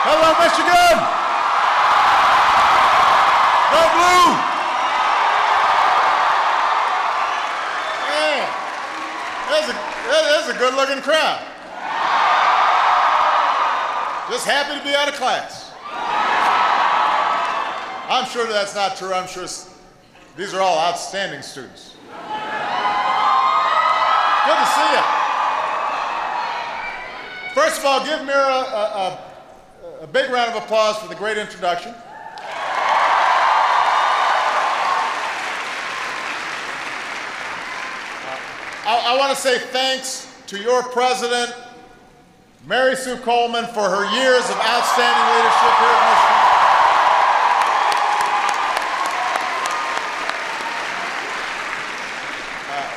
Hello, Michigan! Go Blue! Man, that's a good-looking crowd. Just happy to be out of class. I'm sure that's not true. I'm sure these are all outstanding students. Good to see you. First of all, give Mira a big round of applause for the great introduction. I want to say thanks to your president, Mary Sue Coleman, for her years of outstanding leadership here at Michigan.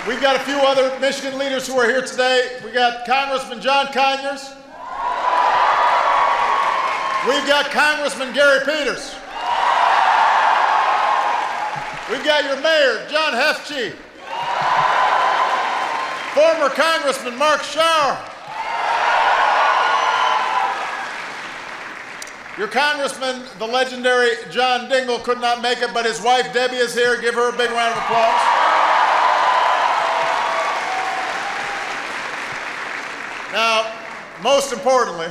We've got a few other Michigan leaders who are here today. We got Congressman John Conyers. We've got Congressman Gary Peters. We've got your mayor, John Hefchi. Former Congressman Mark Schauer. Your congressman, the legendary John Dingell, could not make it, but his wife Debbie is here. Give her a big round of applause. Now, most importantly,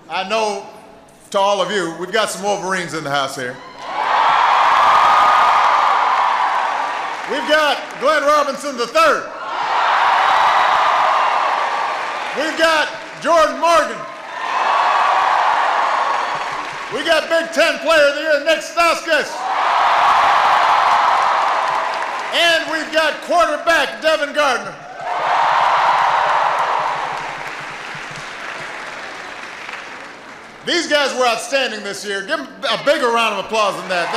I know to all of you, we've got some Wolverines in the house here. We've got Glenn Robinson III. We've got Jordan Morgan. We got Big Ten Player of the Year, Nick Stauskas. And we've got quarterback Devin Gardner. These guys were outstanding this year. Give them a bigger round of applause than that.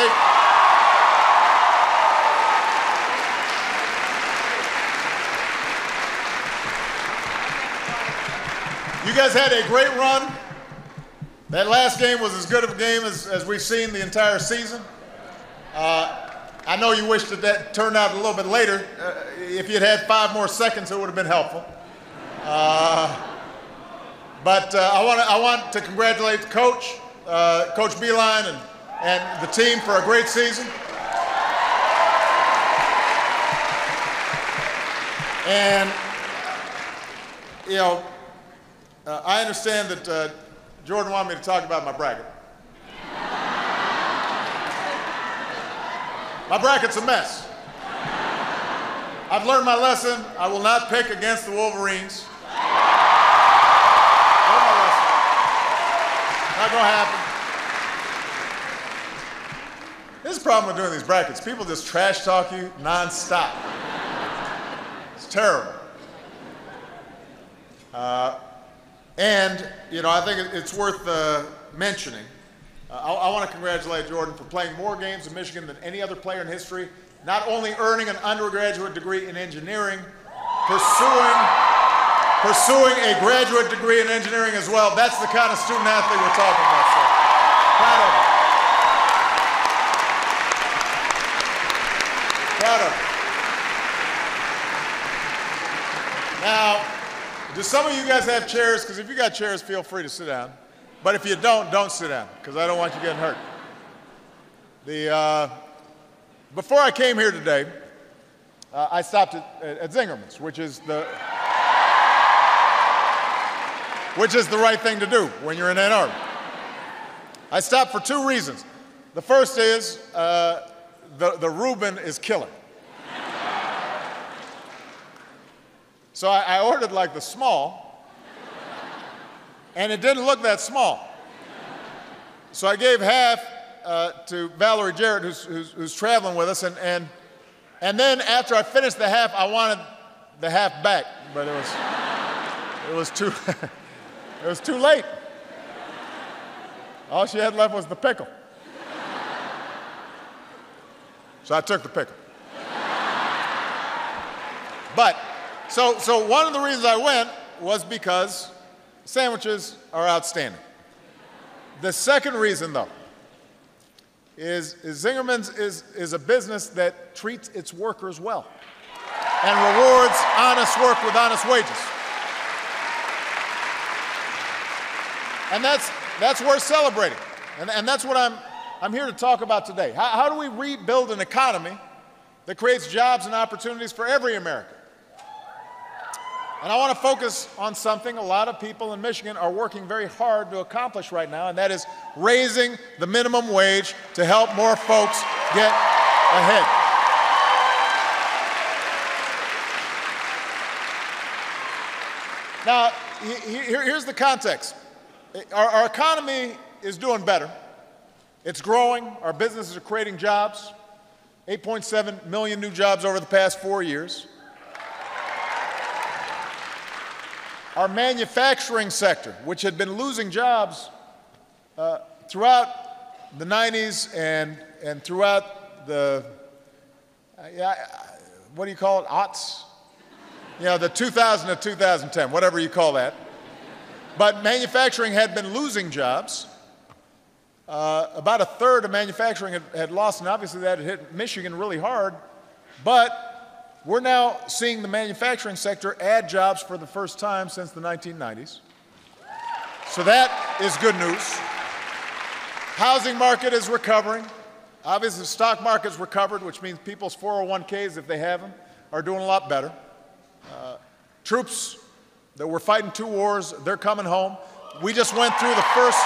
You guys had a great run. That last game was as good of a game as we've seen the entire season. I know you wish that turned out a little bit later. If you'd had 5 more seconds, it would have been helpful. But I want to congratulate the coach, Coach Beilein, and the team for a great season. And, you know, I understand that Jordan wanted me to talk about my bracket. My bracket's a mess. I've learned my lesson. I will not pick against the Wolverines. Not gonna happen. This is the problem with doing these brackets. People just trash talk you nonstop. It's terrible. And, you know, I think it's worth mentioning. I want to congratulate Jordan for playing more games in Michigan than any other player in history, not only earning an undergraduate degree in engineering, pursuing a graduate degree in engineering as well. That's the kind of student athlete we're talking about, so proud of him. Proud of him. Now, do some of you guys have chairs? Because if you got chairs, feel free to sit down. But if you don't sit down, because I don't want you getting hurt. Before I came here today, I stopped at Zingerman's, which is the right thing to do when you're in Ann Arbor. I stopped for 2 reasons. The first is the Reuben is killer. So I ordered like the small, and it didn't look that small. So I gave half to Valerie Jarrett, who's traveling with us, and then after I finished the half, I wanted the half back, but it was too it was too late. All she had left was the pickle. So I took the pickle. But so one of the reasons I went was because sandwiches are outstanding. The second reason, though, is Zingerman's is a business that treats its workers well and rewards honest work with honest wages. And That's worth celebrating. And that's what I'm here to talk about today. How do we rebuild an economy that creates jobs and opportunities for every American? And I want to focus on something a lot of people in Michigan are working very hard to accomplish right now, and that is raising the minimum wage to help more folks get ahead. Now, here's the context. Our economy is doing better. It's growing. Our businesses are creating jobs, 8.7 million new jobs over the past 4 years. Our manufacturing sector, which had been losing jobs throughout the 90s and throughout the, what do you call it, aughts? You know, the 2000 to 2010, whatever you call that. But manufacturing had been losing jobs. About a third of manufacturing had lost, and obviously that had hit Michigan really hard. But we're now seeing the manufacturing sector add jobs for the first time since the 1990s. So that is good news. Housing market is recovering. Obviously, the stock market's recovered, which means people's 401ks, if they have them, are doing a lot better. Troops that were fighting 2 wars, they're coming home. We just went through the first...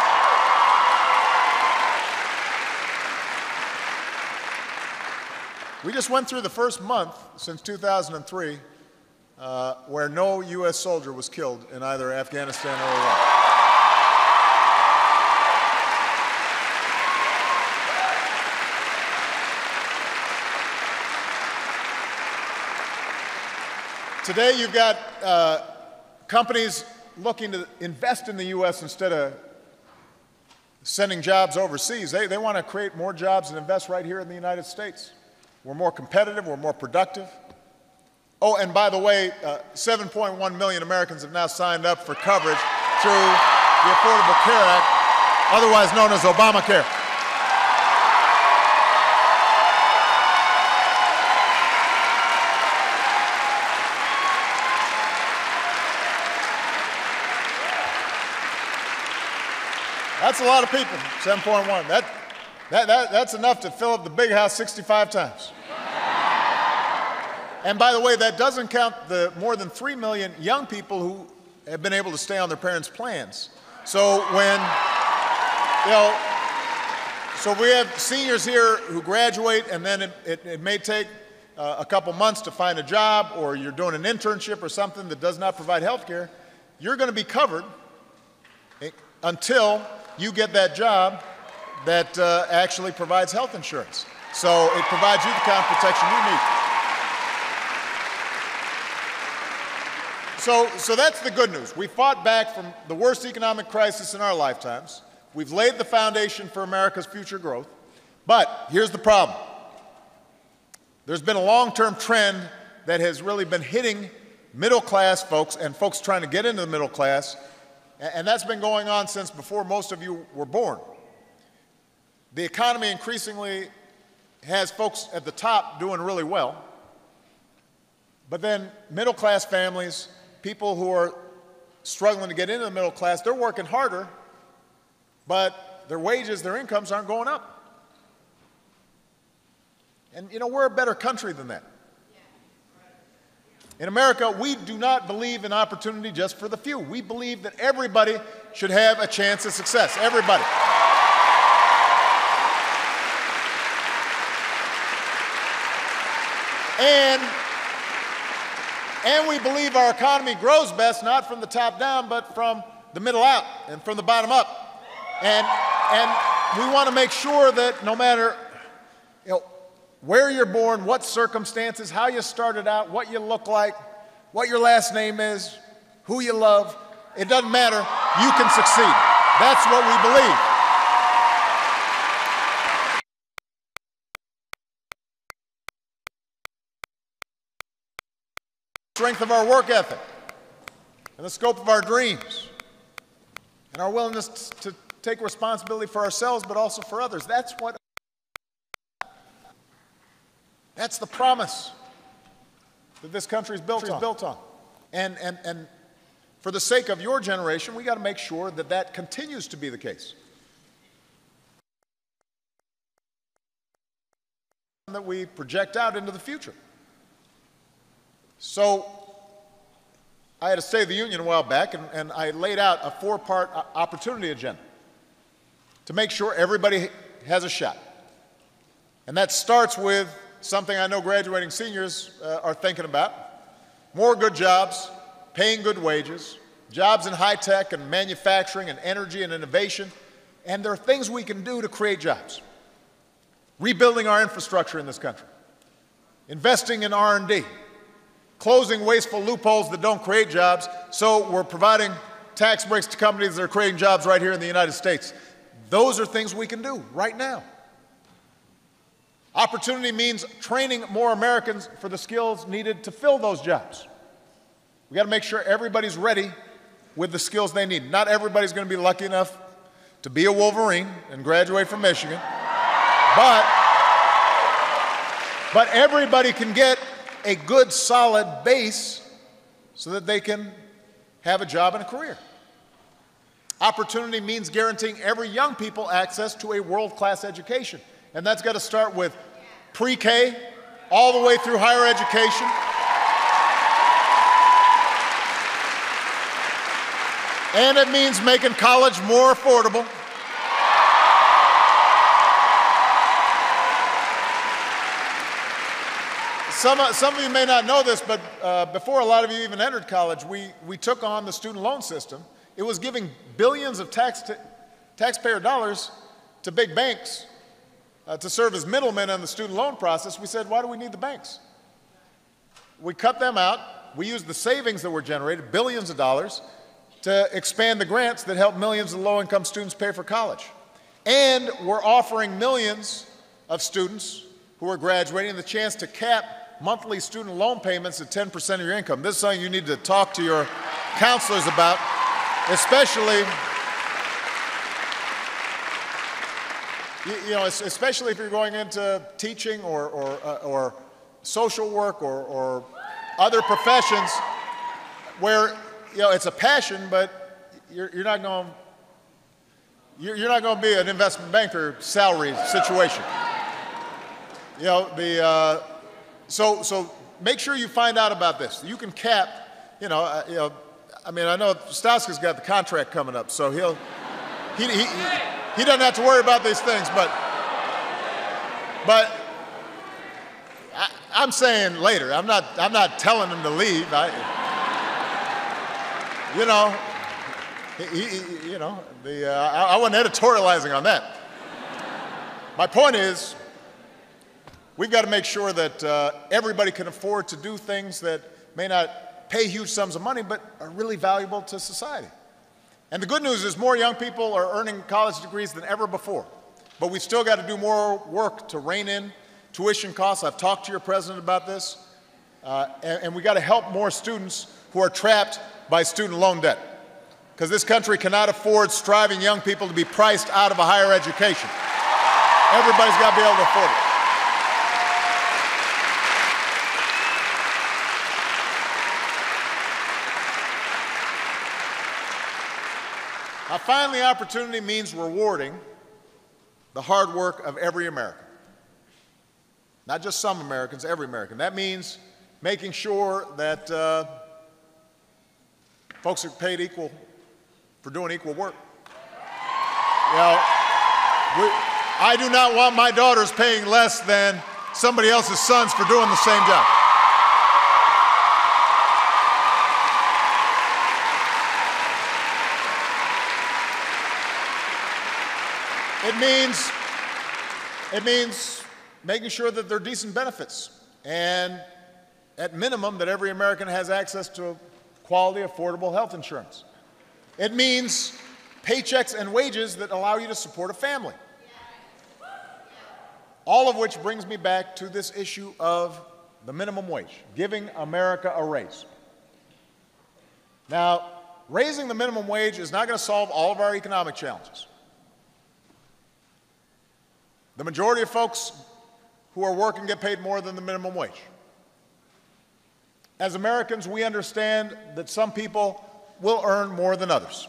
We just went through the first month since 2003 where no U.S. soldier was killed in either Afghanistan or Iraq. Today you've got companies looking to invest in the U.S. instead of sending jobs overseas. They want to create more jobs and invest right here in the United States. We're more competitive, we're more productive. Oh, and by the way, 7.1 million Americans have now signed up for coverage through the Affordable Care Act, otherwise known as Obamacare. That's a lot of people, 7.1. That's enough to fill up the big house 65 times. And by the way, that doesn't count the more than 3 million young people who have been able to stay on their parents' plans. So so we have seniors here who graduate and then it may take a couple months to find a job, or you're doing an internship or something that does not provide health care. You're going to be covered until you get that job that actually provides health insurance. So it provides you the kind of protection you need. So that's the good news. We fought back from the worst economic crisis in our lifetimes. We've laid the foundation for America's future growth. But here's the problem. There's been a long-term trend that has really been hitting middle-class folks and folks trying to get into the middle class, and that's been going on since before most of you were born. The economy increasingly has folks at the top doing really well, but then middle-class families, people who are struggling to get into the middle class, they're working harder, but their wages, their incomes aren't going up. And you know, we're a better country than that. In America, we do not believe in opportunity just for the few. We believe that everybody should have a chance at success. Everybody. And we believe our economy grows best not from the top down, but from the middle out and from the bottom up. And we want to make sure that no matter where you're born, what circumstances, how you started out, what you look like, what your last name is, who you love, it doesn't matter. You can succeed. That's what we believe. Strength of our work ethic and the scope of our dreams and our willingness to take responsibility for ourselves but also for others. That's the promise that this country is built on. And for the sake of your generation, we got to make sure that that continues to be the case. That we project out into the future. So I had a State of the Union a while back, and I laid out a 4-part opportunity agenda to make sure everybody has a shot. And that starts with something I know graduating seniors are thinking about: more good jobs, paying good wages, jobs in high tech and manufacturing and energy and innovation. And there are things we can do to create jobs. Rebuilding our infrastructure in this country, investing in R&D, closing wasteful loopholes that don't create jobs, so we're providing tax breaks to companies that are creating jobs right here in the United States. Those are things we can do right now. Opportunity means training more Americans for the skills needed to fill those jobs. We've got to make sure everybody's ready with the skills they need. Not everybody's going to be lucky enough to be a Wolverine and graduate from Michigan, but everybody can get a good, solid base so that they can have a job and a career. Opportunity means guaranteeing every young people access to a world-class education. And that's got to start with pre-K all the way through higher education. And it means making college more affordable. Some of you may not know this, but before a lot of you even entered college, we took on the student loan system. It was giving billions of taxpayer dollars to big banks to serve as middlemen in the student loan process. We said, why do we need the banks? We cut them out. We used the savings that were generated, billions of dollars, to expand the grants that help millions of low-income students pay for college. And we're offering millions of students who are graduating the chance to cap monthly student loan payments at 10% of your income. This is something you need to talk to your counselors about, especially, especially if you're going into teaching or social work or other professions where it's a passion, but you're not going to be an investment banker salary situation. So make sure you find out about this. You can cap, I know Stauska's got the contract coming up, so he doesn't have to worry about these things, but I'm saying later. I'm not telling him to leave. I wasn't editorializing on that. My point is, we've got to make sure that everybody can afford to do things that may not pay huge sums of money, but are really valuable to society. And the good news is more young people are earning college degrees than ever before. But we've still got to do more work to rein in tuition costs. I've talked to your president about this. And we've got to help more students who are trapped by student loan debt. Because this country cannot afford striving young people to be priced out of a higher education. Everybody's got to be able to afford it. Now, finally, opportunity means rewarding the hard work of every American. Not just some Americans, every American. That means making sure that folks are paid equal for doing equal work. I do not want my daughters paying less than somebody else's sons for doing the same job. It means making sure that there are decent benefits, and at minimum that every American has access to quality, affordable health insurance. It means paychecks and wages that allow you to support a family. All of which brings me back to this issue of the minimum wage, giving America a raise. Now, raising the minimum wage is not going to solve all of our economic challenges. The majority of folks who are working get paid more than the minimum wage. As Americans, we understand that some people will earn more than others.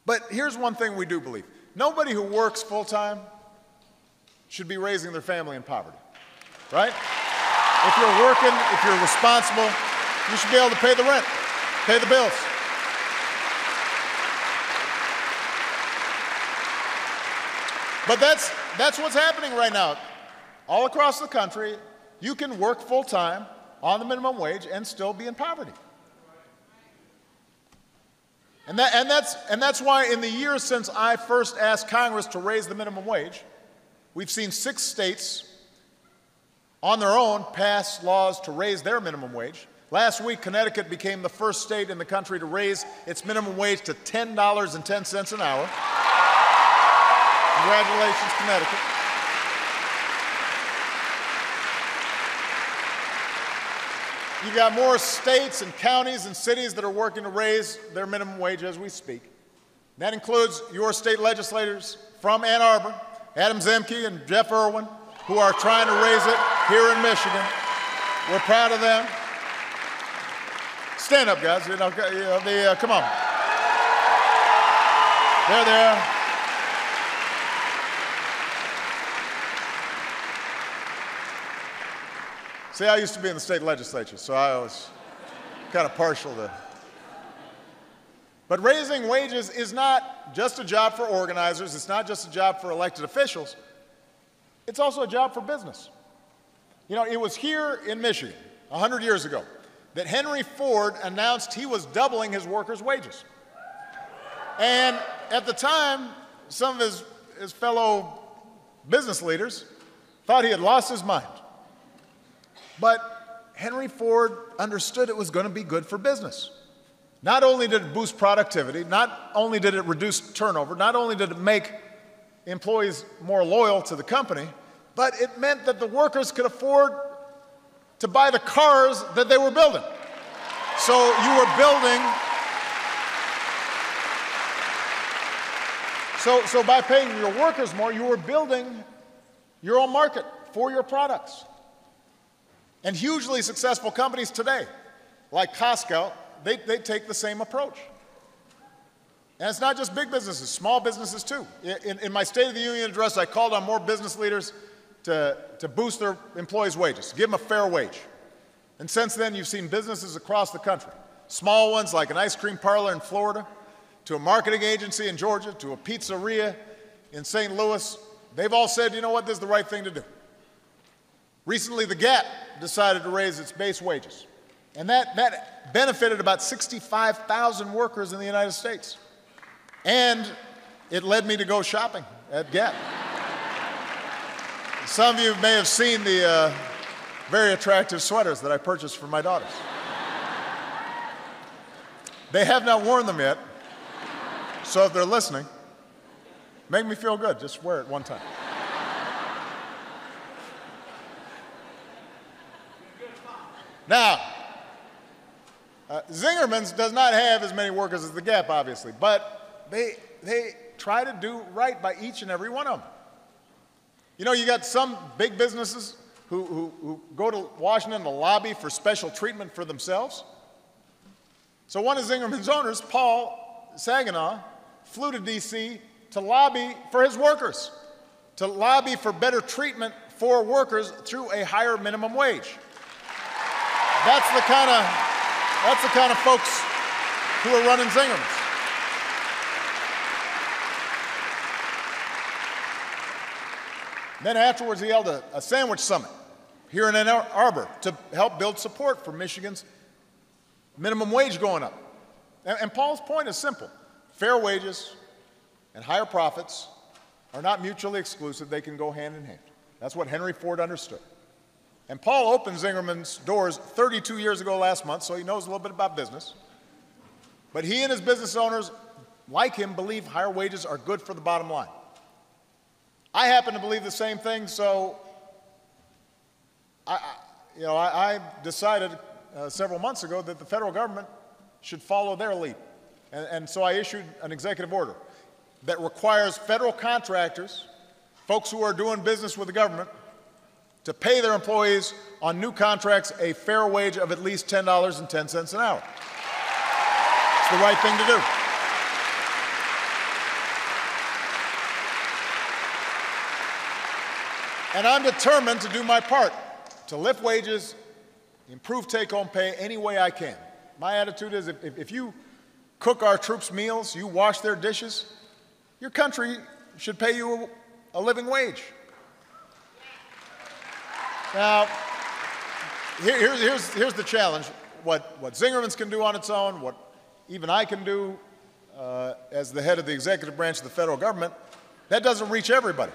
But here's one thing we do believe. Nobody who works full-time should be raising their family in poverty, right? If you're working, if you're responsible, you should be able to pay the rent, pay the bills. But that's what's happening right now. All across the country, you can work full-time on the minimum wage and still be in poverty. And that's why in the years since I first asked Congress to raise the minimum wage, we've seen 6 states on their own pass laws to raise their minimum wage. Last week, Connecticut became the first state in the country to raise its minimum wage to $10.10 an hour. Congratulations, Connecticut. You've got more states and counties and cities that are working to raise their minimum wage as we speak. That includes your state legislators from Ann Arbor, Adam Zemke and Jeff Irwin, who are trying to raise it here in Michigan. We're proud of them. Stand up, guys. Come on. They're there. See, I used to be in the state legislature, so I was kind of partial to. But raising wages is not just a job for organizers. It's not just a job for elected officials. It's also a job for business. You know, it was here in Michigan 100 years ago that Henry Ford announced he was doubling his workers' wages. And at the time, some of his fellow business leaders thought he had lost his mind. But Henry Ford understood it was going to be good for business. Not only did it boost productivity, not only did it reduce turnover, not only did it make employees more loyal to the company, but it meant that the workers could afford to buy the cars that they were building. So you were building, so by paying your workers more, you were building your own market for your products. And hugely successful companies today, like Costco, they take the same approach. And it's not just big businesses, small businesses too. In my State of the Union address, I called on more business leaders to boost their employees' wages, give them a fair wage. And since then, you've seen businesses across the country, small ones like an ice cream parlor in Florida, to a marketing agency in Georgia, to a pizzeria in St. Louis. They've all said, you know what, this is the right thing to do. Recently, the Gap decided to raise its base wages, and that benefited about 65,000 workers in the United States. And it led me to go shopping at Gap. Some of you may have seen the very attractive sweaters that I purchased for my daughters. They have not worn them yet, so if they're listening, make me feel good. Just wear it one time. Now, Zingerman's does not have as many workers as the Gap, obviously, but they try to do right by each and every one of them. You know, you got some big businesses who go to Washington to lobby for special treatment for themselves. So one of Zingerman's owners, Paul Saginaw, flew to D.C. to lobby for his workers, to lobby for better treatment for workers through a higher minimum wage. That's the kind of folks who are running Zingerman's. Then afterwards, he held a sandwich summit here in Ann Arbor to help build support for Michigan's minimum wage going up. And Paul's point is simple. Fair wages and higher profits are not mutually exclusive. They can go hand in hand. That's what Henry Ford understood. And Paul opened Zingerman's doors 32 years ago last month, so he knows a little bit about business. But he and his business owners, like him, believe higher wages are good for the bottom line. I happen to believe the same thing, so I decided several months ago that the federal government should follow their lead. And so I issued an executive order that requires federal contractors, folks who are doing business with the government, to pay their employees on new contracts a fair wage of at least $10.10 an hour. It's the right thing to do. And I'm determined to do my part to lift wages, improve take-home pay any way I can. My attitude is if you cook our troops' meals, you wash their dishes, your country should pay you a living wage. Now, here's the challenge. What Zingerman's can do on its own, what even I can do as the head of the executive branch of the federal government, that doesn't reach everybody.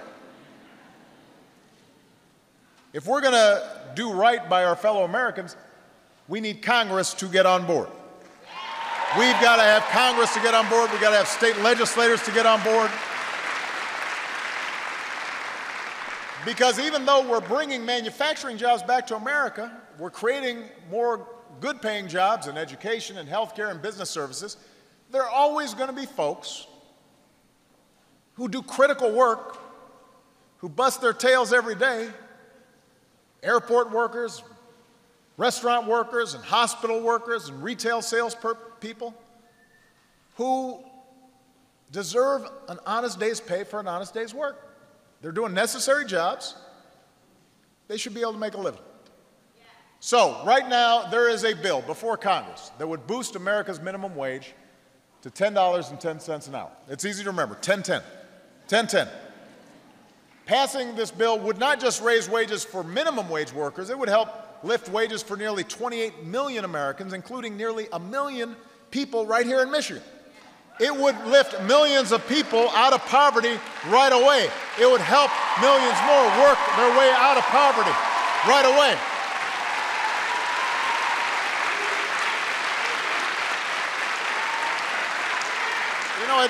If we're going to do right by our fellow Americans, we need Congress to get on board. We've got to have Congress to get on board. We've got to have state legislators to get on board. Because even though we're bringing manufacturing jobs back to America, we're creating more good-paying jobs in education and healthcare and business services, there are always going to be folks who do critical work, who bust their tails every day, airport workers, restaurant workers, and hospital workers, and retail sales people, who deserve an honest day's pay for an honest day's work. They're doing necessary jobs. They should be able to make a living. So, right now, there is a bill before Congress that would boost America's minimum wage to $10.10 an hour. It's easy to remember, 10-10, 10-10. Passing this bill would not just raise wages for minimum wage workers, it would help lift wages for nearly 28 million Americans, including nearly 1 million people right here in Michigan. It would lift millions of people out of poverty right away. It would help millions more work their way out of poverty right away. You know,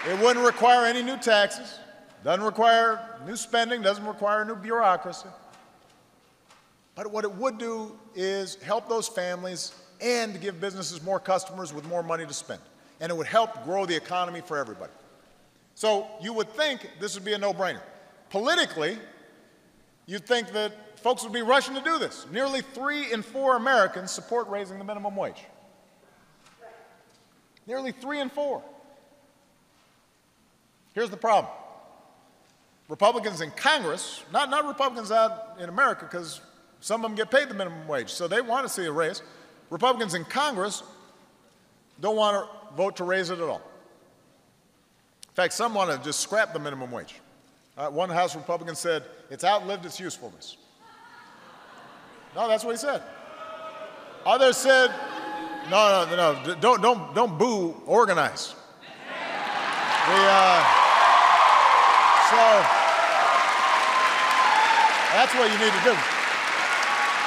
it wouldn't require any new taxes, doesn't require new spending, doesn't require new bureaucracy. But what it would do is help those families and give businesses more customers with more money to spend. And it would help grow the economy for everybody. So you would think this would be a no-brainer. Politically, you'd think that folks would be rushing to do this. Nearly 3 in 4 Americans support raising the minimum wage. Nearly 3 in 4. Here's the problem. Republicans in Congress, not Republicans out in America, because some of them get paid the minimum wage, so they want to see a raise. Republicans in Congress don't want to vote to raise it at all. In fact, some want to just scrap the minimum wage. One House Republican said, it's outlived its usefulness. No, that's what he said. Others said, no, don't boo, organize. So that's what you need to do.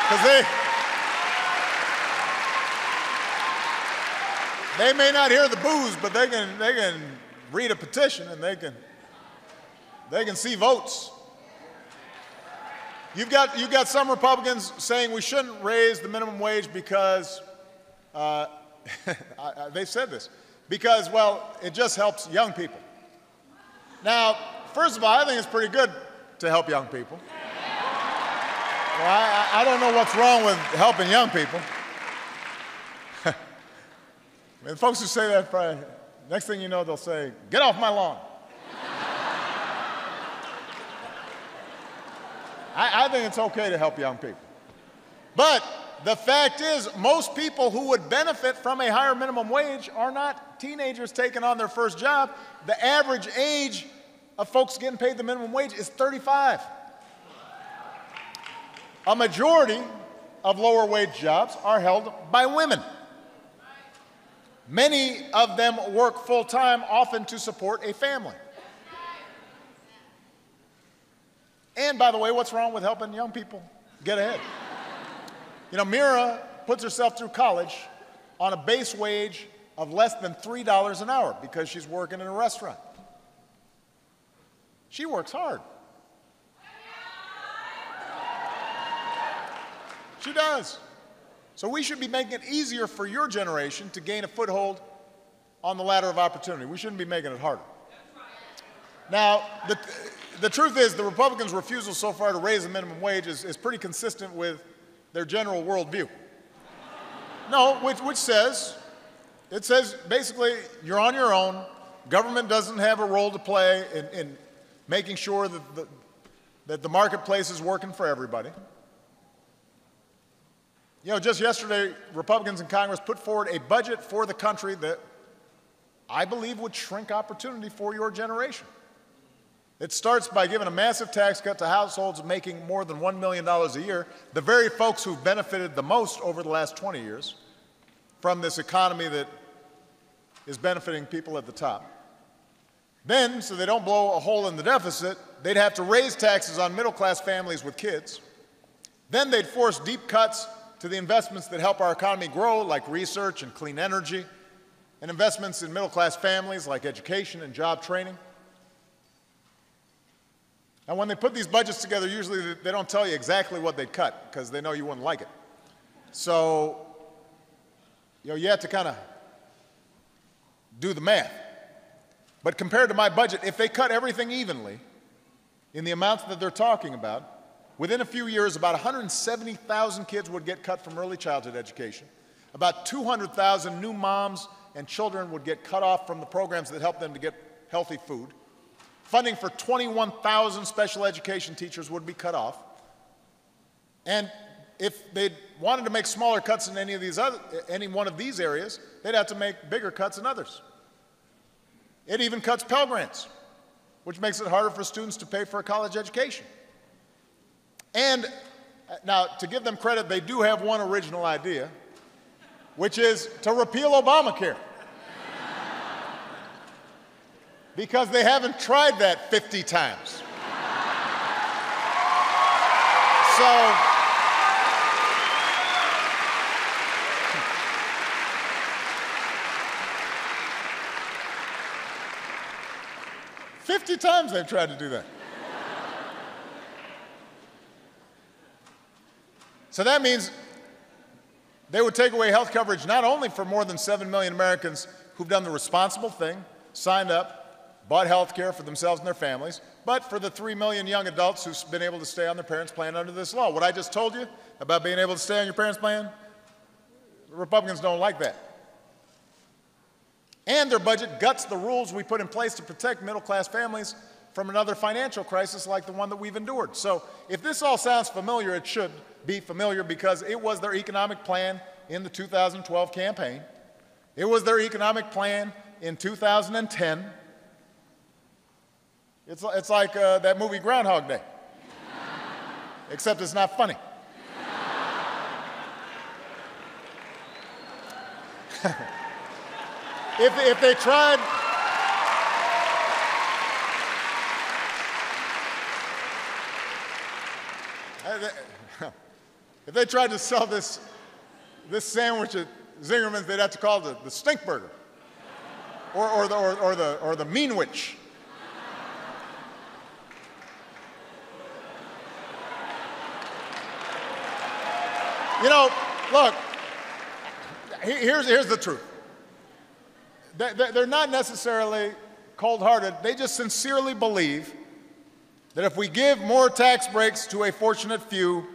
Because they may not hear the boos, but they can read a petition and they can see votes. You've got some Republicans saying we shouldn't raise the minimum wage because they said this because, well, it just helps young people. Now, first of all, I think it's pretty good to help young people. Well, I don't know what's wrong with helping young people. I mean, folks who say that, probably, next thing you know, they'll say, get off my lawn. I think it's okay to help young people. But the fact is, most people who would benefit from a higher minimum wage are not teenagers taking on their first job. The average age of folks getting paid the minimum wage is 35. A majority of lower wage jobs are held by women. Many of them work full-time, often to support a family. And by the way, what's wrong with helping young people get ahead? You know, Mira puts herself through college on a base wage of less than $3 an hour because she's working in a restaurant. She works hard. She does. So we should be making it easier for your generation to gain a foothold on the ladder of opportunity. We shouldn't be making it harder. Now, the truth is the Republicans' refusal so far to raise the minimum wage is pretty consistent with their general worldview. No, which says, it says basically you're on your own. Government doesn't have a role to play in making sure that the marketplace is working for everybody. You know, just yesterday, Republicans in Congress put forward a budget for the country that I believe would shrink opportunity for your generation. It starts by giving a massive tax cut to households making more than $1 million a year, the very folks who've benefited the most over the last 20 years from this economy that is benefiting people at the top. Then, so they don't blow a hole in the deficit, they'd have to raise taxes on middle-class families with kids. Then they'd force deep cuts to the investments that help our economy grow, like research and clean energy, and investments in middle-class families like education and job training. And when they put these budgets together, usually they don't tell you exactly what they'd cut because they know you wouldn't like it. So, you have to kind of do the math. But compared to my budget, if they cut everything evenly in the amounts that they're talking about, within a few years, about 170,000 kids would get cut from early childhood education. About 200,000 new moms and children would get cut off from the programs that help them to get healthy food. Funding for 21,000 special education teachers would be cut off. And if they wanted to make smaller cuts in any one of these areas, they'd have to make bigger cuts in others. It even cuts Pell Grants, which makes it harder for students to pay for a college education. And now, to give them credit, they do have one original idea, which is to repeal Obamacare. Because they haven't tried that 50 times. So, "50 times they've tried to do that." So that means they would take away health coverage not only for more than 7 million Americans who've done the responsible thing, signed up, bought health care for themselves and their families, but for the 3 million young adults who've been able to stay on their parents' plan under this law. What I just told you about being able to stay on your parents' plan, the Republicans don't like that. And their budget guts the rules we put in place to protect middle-class families from another financial crisis like the one that we've endured. So if this all sounds familiar, it should be familiar because it was their economic plan in the 2012 campaign. It was their economic plan in 2010. It's like that movie Groundhog Day, except it's not funny. If they tried, if they tried to sell this sandwich at Zingerman's, they'd have to call it the Stink Burger, or the Meanwich. You know, look, here's the truth. They're not necessarily cold-hearted. They just sincerely believe that if we give more tax breaks to a fortunate few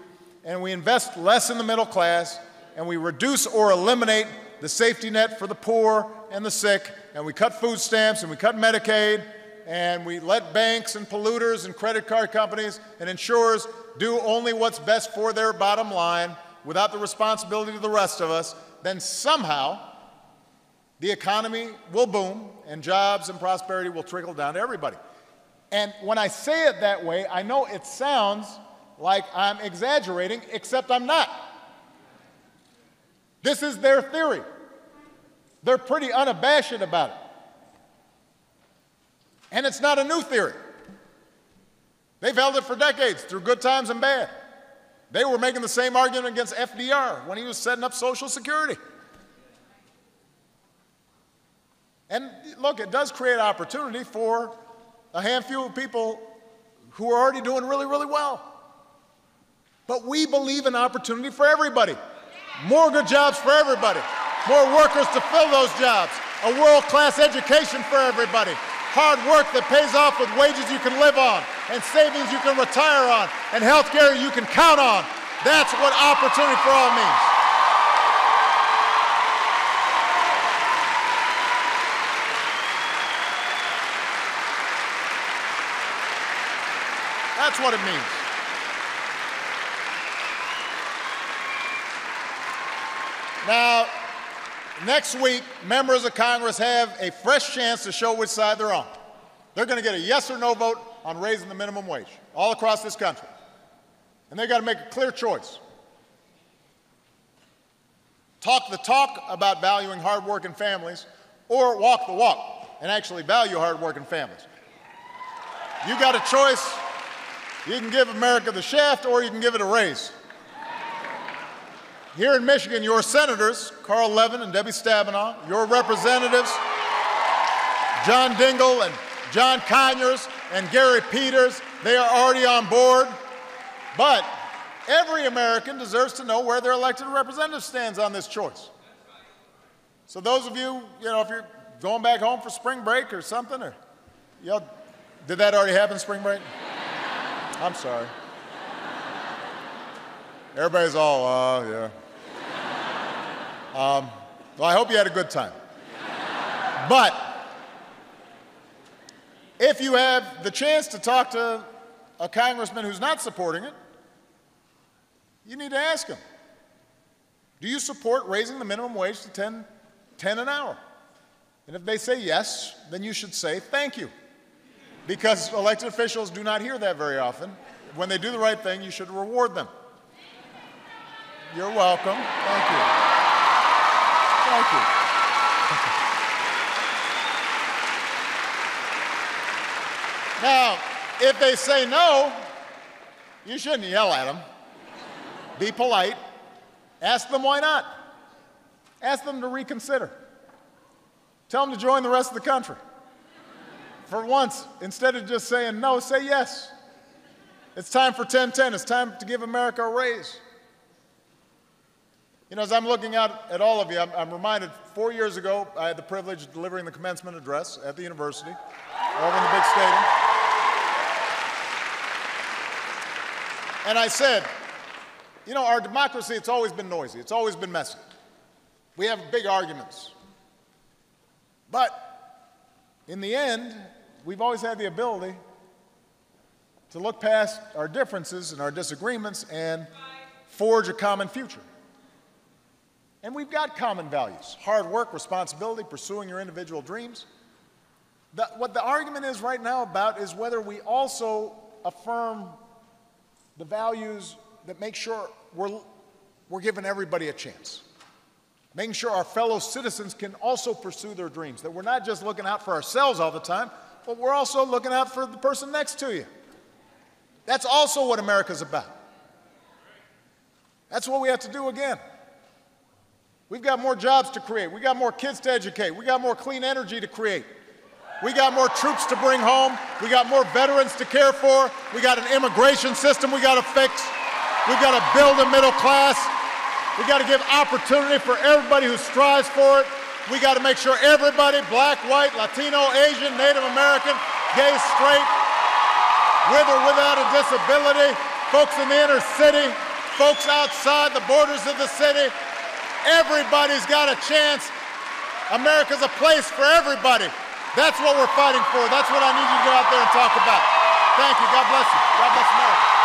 and we invest less in the middle class and we reduce or eliminate the safety net for the poor and the sick and we cut food stamps and we cut Medicaid and we let banks and polluters and credit card companies and insurers do only what's best for their bottom line without the responsibility to the rest of us, then somehow the economy will boom and jobs and prosperity will trickle down to everybody. And when I say it that way, I know it sounds like I'm exaggerating, except I'm not. This is their theory. They're pretty unabashed about it. And it's not a new theory. They've held it for decades, through good times and bad. They were making the same argument against FDR when he was setting up Social Security. And look, it does create opportunity for a handful of people who are already doing really, really well. But we believe in opportunity for everybody. More good jobs for everybody. More workers to fill those jobs. A world-class education for everybody. Hard work that pays off with wages you can live on, and savings you can retire on, and health care you can count on. That's what opportunity for all means. That's what it means. Now, next week, members of Congress have a fresh chance to show which side they're on. They're going to get a yes or no vote on raising the minimum wage all across this country. And they've got to make a clear choice. Talk the talk about valuing hardworking families, or walk the walk and actually value hardworking families. You got a choice. You can give America the shaft, or you can give it a raise. Here in Michigan, your senators, Carl Levin and Debbie Stabenow, your representatives, John Dingell and John Conyers and Gary Peters, they are already on board. But every American deserves to know where their elected representative stands on this choice. So those of you, if you're going back home for spring break or something, or did that already happen, spring break? I'm sorry. Everybody's all, yeah. Well, I hope you had a good time. But if you have the chance to talk to a congressman who's not supporting it, you need to ask him, do you support raising the minimum wage to $10 an hour? And if they say yes, then you should say thank you. Because elected officials do not hear that very often. When they do the right thing, you should reward them. You're welcome. Thank you. Thank you. Now, if they say no, you shouldn't yell at them. Be polite. Ask them why not. Ask them to reconsider. Tell them to join the rest of the country. For once, instead of just saying no, say yes. It's time for 10-10. It's time to give America a raise. As I'm looking out at all of you, I'm reminded 4 years ago, I had the privilege of delivering the commencement address at the university over in the big stadium. And I said, our democracy, it's always been noisy. It's always been messy. We have big arguments. But in the end, we've always had the ability to look past our differences and our disagreements and forge a common future. And we've got common values: hard work, responsibility, pursuing your individual dreams. What the argument is right now about is whether we also affirm the values that make sure we're giving everybody a chance, making sure our fellow citizens can also pursue their dreams, that we're not just looking out for ourselves all the time, but we're also looking out for the person next to you. That's also what America's about. That's what we have to do again. We've got more jobs to create. We've got more kids to educate. We've got more clean energy to create. We got more troops to bring home. We got more veterans to care for. We got an immigration system we got to fix. We've got to build a middle class. We got to give opportunity for everybody who strives for it. We got to make sure everybody, black, white, Latino, Asian, Native American, gay, straight, with or without a disability, folks in the inner city, folks outside the borders of the city, everybody's got a chance. America's a place for everybody. That's what we're fighting for. That's what I need you to go out there and talk about. Thank you. God bless you. God bless America.